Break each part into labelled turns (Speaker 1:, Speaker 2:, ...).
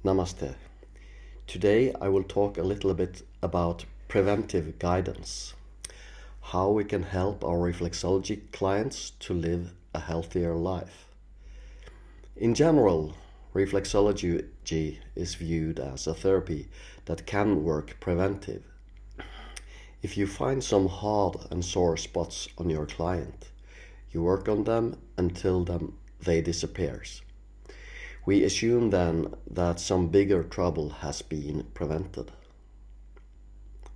Speaker 1: Namaste. Today I will talk a little bit about preventive guidance, how we can help our reflexology clients to live a healthier life. In general, reflexology is viewed as a therapy that can work preventive. If you find some hard and sore spots on your client, you work on them until they disappears. We assume then that some bigger trouble has been prevented.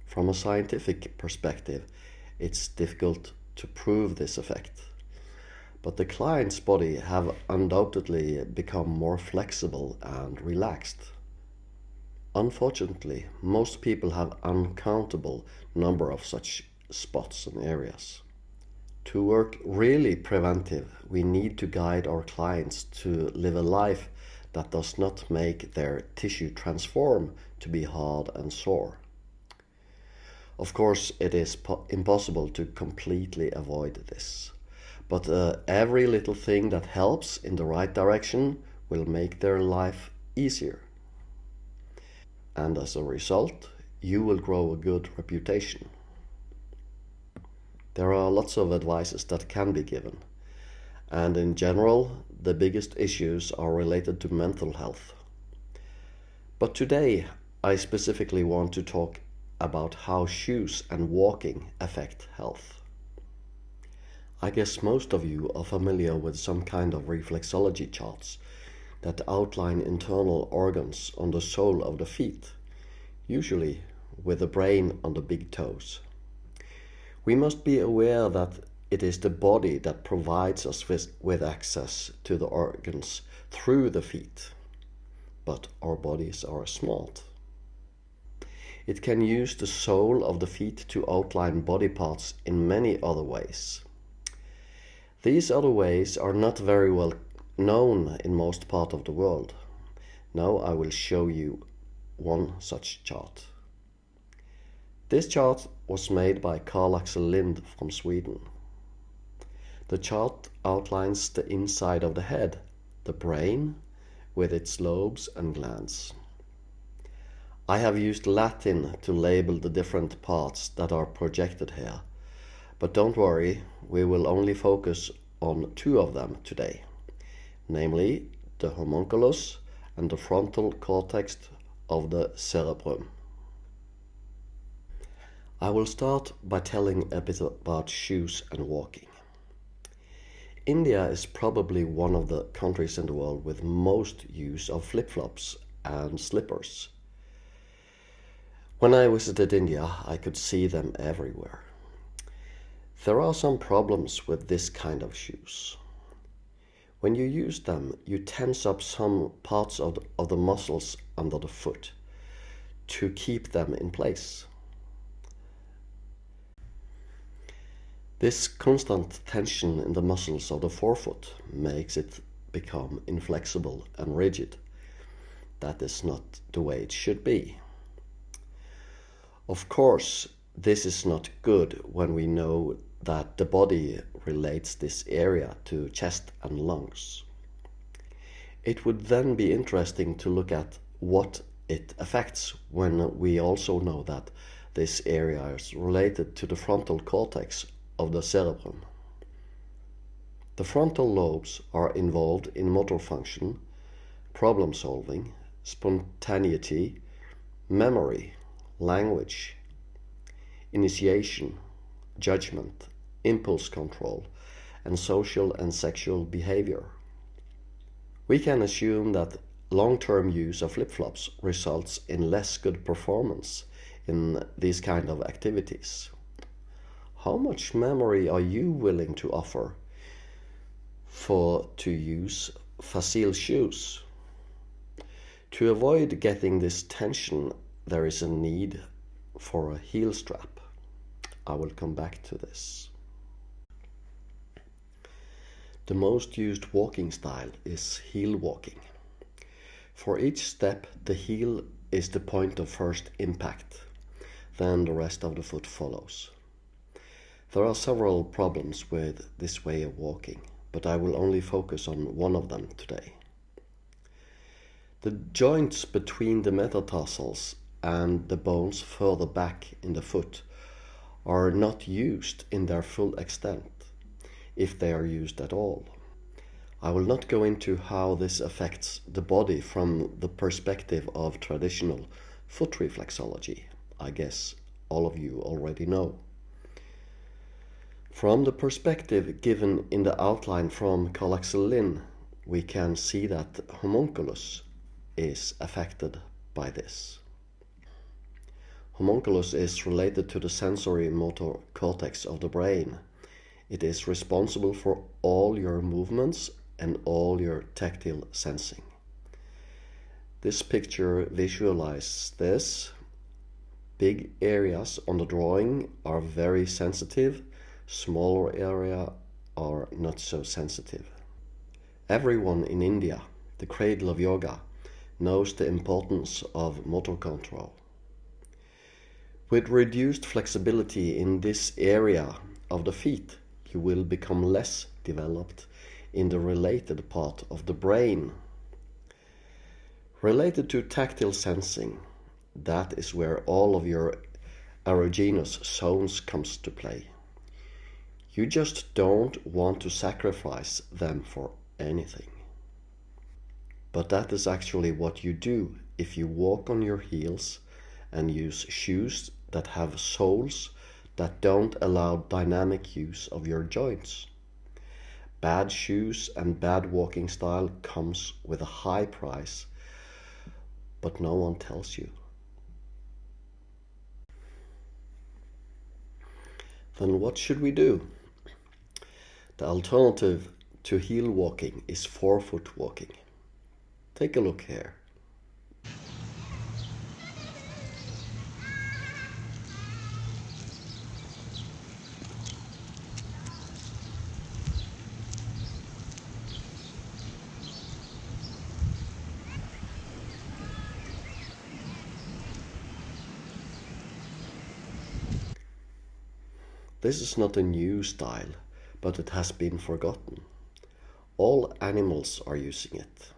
Speaker 1: From a scientific perspective, it's difficult to prove this effect. But the client's body have undoubtedly become more flexible and relaxed. Unfortunately, most people have uncountable number of such spots and areas. To work really preventive, we need to guide our clients to live a life that does not make their tissue transform to be hard and sore. Of course, it is impossible to completely avoid this, but every little thing that helps in the right direction will make their life easier. And as a result, you will grow a good reputation. There are lots of advices that can be given, and in general, the biggest issues are related to mental health. But today, I specifically want to talk about how shoes and walking affect health. I guess most of you are familiar with some kind of reflexology charts that outline internal organs on the sole of the feet, usually with the brain on the big toes. We must be aware that it is the body that provides us with access to the organs through the feet. But our bodies are smart. It can use the sole of the feet to outline body parts in many other ways. These other ways are not very well known in most parts of the world. Now I will show you one such chart. This chart was made by Carl Axel Lind from Sweden. The chart outlines the inside of the head, the brain, with its lobes and glands. I have used Latin to label the different parts that are projected here, but don't worry, we will only focus on two of them today, namely the homunculus and the frontal cortex of the cerebrum. I will start by telling a bit about shoes and walking. India is probably one of the countries in the world with most use of flip-flops and slippers. When I visited India, I could see them everywhere. There are some problems with this kind of shoes. When you use them, you tense up some parts of the muscles under the foot to keep them in place. This constant tension in the muscles of the forefoot makes it become inflexible and rigid. That is not the way it should be. Of course, this is not good when we know that the body relates this area to chest and lungs. It would then be interesting to look at what it affects when we also know that this area is related to the frontal cortex of the cerebrum. The frontal lobes are involved in motor function, problem solving, spontaneity, memory, language, initiation, judgment, impulse control, and social and sexual behavior. We can assume that long-term use of flip-flops results in less good performance in these kind of activities. How much memory are you willing to offer to use facile shoes? To avoid getting this tension, there is a need for a heel strap. I will come back to this. The most used walking style is heel walking. For each step, the heel is the point of first impact, then the rest of the foot follows. There are several problems with this way of walking, but I will only focus on one of them today. The joints between the metatarsals and the bones further back in the foot are not used in their full extent, if they are used at all. I will not go into how this affects the body from the perspective of traditional foot reflexology. I guess all of you already know. From the perspective given in the outline from Carl-Axel Lin, we can see that homunculus is affected by this. Homunculus is related to the sensory motor cortex of the brain. It is responsible for all your movements and all your tactile sensing. This picture visualizes this. Big areas on the drawing are very sensitive, smaller areas are not so sensitive. Everyone in India, the cradle of yoga, knows the importance of motor control. With reduced flexibility in this area of the feet, you will become less developed in the related part of the brain. Related to tactile sensing, that is where all of your erogenous zones comes to play. You just don't want to sacrifice them for anything. But that is actually what you do if you walk on your heels and use shoes that have soles that don't allow dynamic use of your joints. Bad shoes and bad walking style comes with a high price, but no one tells you. Then what should we do? The alternative to heel walking is forefoot walking. Take a look here. This is not a new style, but it has been forgotten. All animals are using it.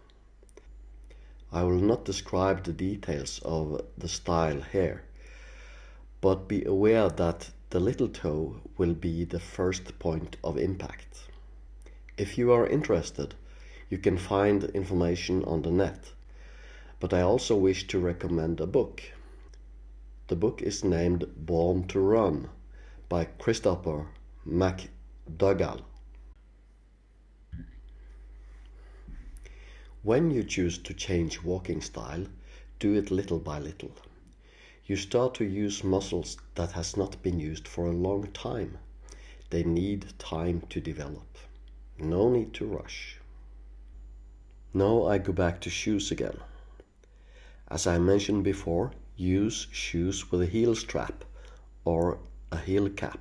Speaker 1: I will not describe the details of the style here, but be aware that the little toe will be the first point of impact. If you are interested, you can find information on the net, but I also wish to recommend a book. The book is named Born to Run by Christopher McDougall. When you choose to change walking style, do it little by little. You start to use muscles that has not been used for a long time. They need time to develop. No need to rush. Now I go back to shoes again. As I mentioned before, use shoes with a heel strap or a heel cap.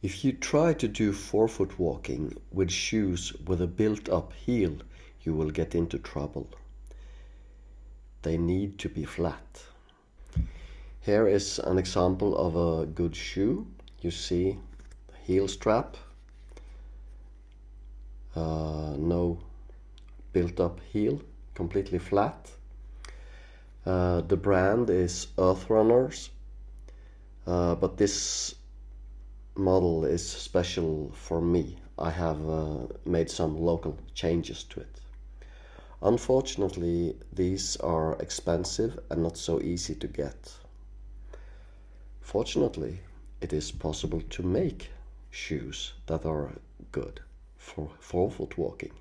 Speaker 1: If you try to do forefoot walking with shoes with a built-up heel, you will get into trouble. They need to be flat. Here is an example of a good shoe. You see the heel strap, no built-up heel, completely flat. The brand is Earth Runners. But this model is special for me. I have made some local changes to it. Unfortunately, these are expensive and not so easy to get. Fortunately, it is possible to make shoes that are good for forefoot walking.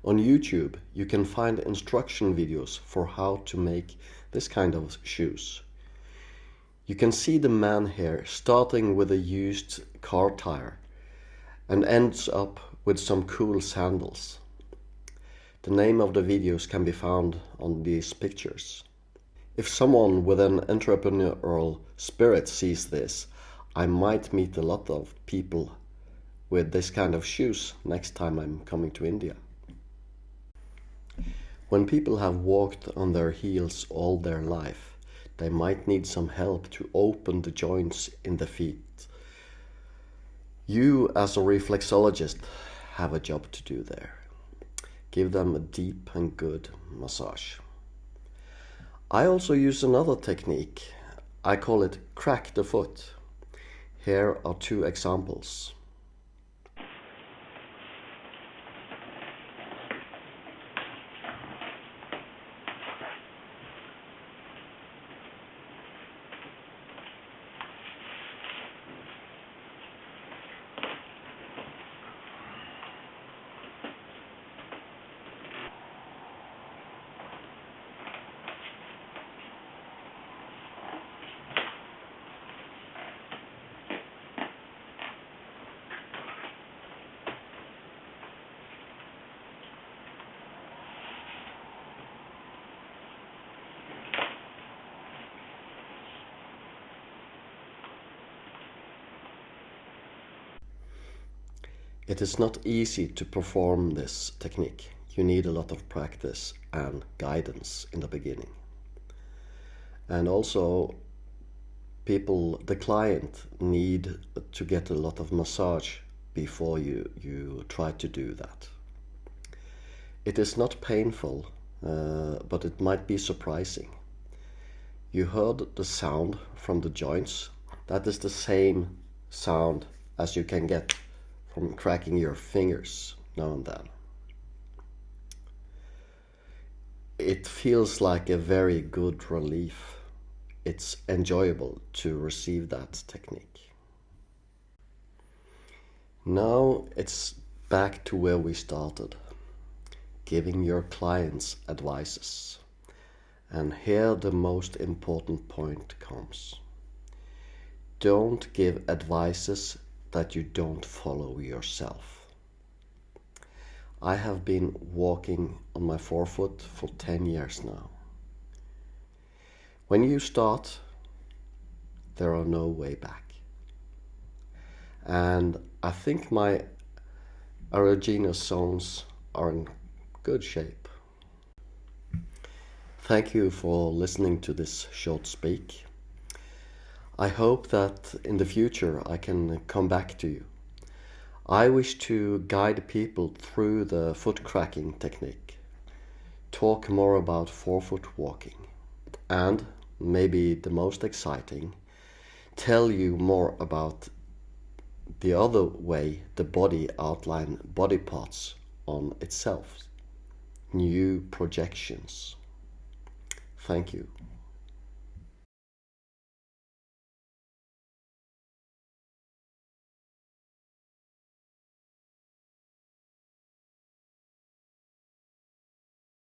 Speaker 1: On YouTube, you can find instruction videos for how to make this kind of shoes. You can see the man here starting with a used car tire and ends up with some cool sandals. The name of the videos can be found on these pictures. If someone with an entrepreneurial spirit sees this, I might meet a lot of people with this kind of shoes next time I'm coming to India. When people have walked on their heels all their life, they might need some help to open the joints in the feet. You, as a reflexologist, have a job to do there. give them a deep and good massage. I also use another technique. I call it crack the foot. Here are two examples. It is not easy to perform this technique. You need a lot of practice and guidance in the beginning. And also, the client need to get a lot of massage before you try to do that. It is not painful, but it might be surprising. You heard the sound from the joints. That is the same sound as you can get from cracking your fingers now and then. It feels like a very good relief. It's enjoyable to receive that technique. Now it's back to where we started, giving your clients advices. And here the most important point comes. Don't give advices that you don't follow yourself. I have been walking on my forefoot for 10 years now. When you start, there are no way back. And I think my erogenous zones are in good shape. Thank you for listening to this short speak. I hope that in the future I can come back to you. I wish to guide people through the foot cracking technique, talk more about forefoot walking, and, maybe the most exciting, tell you more about the other way the body outline body parts on itself, new projections. Thank you.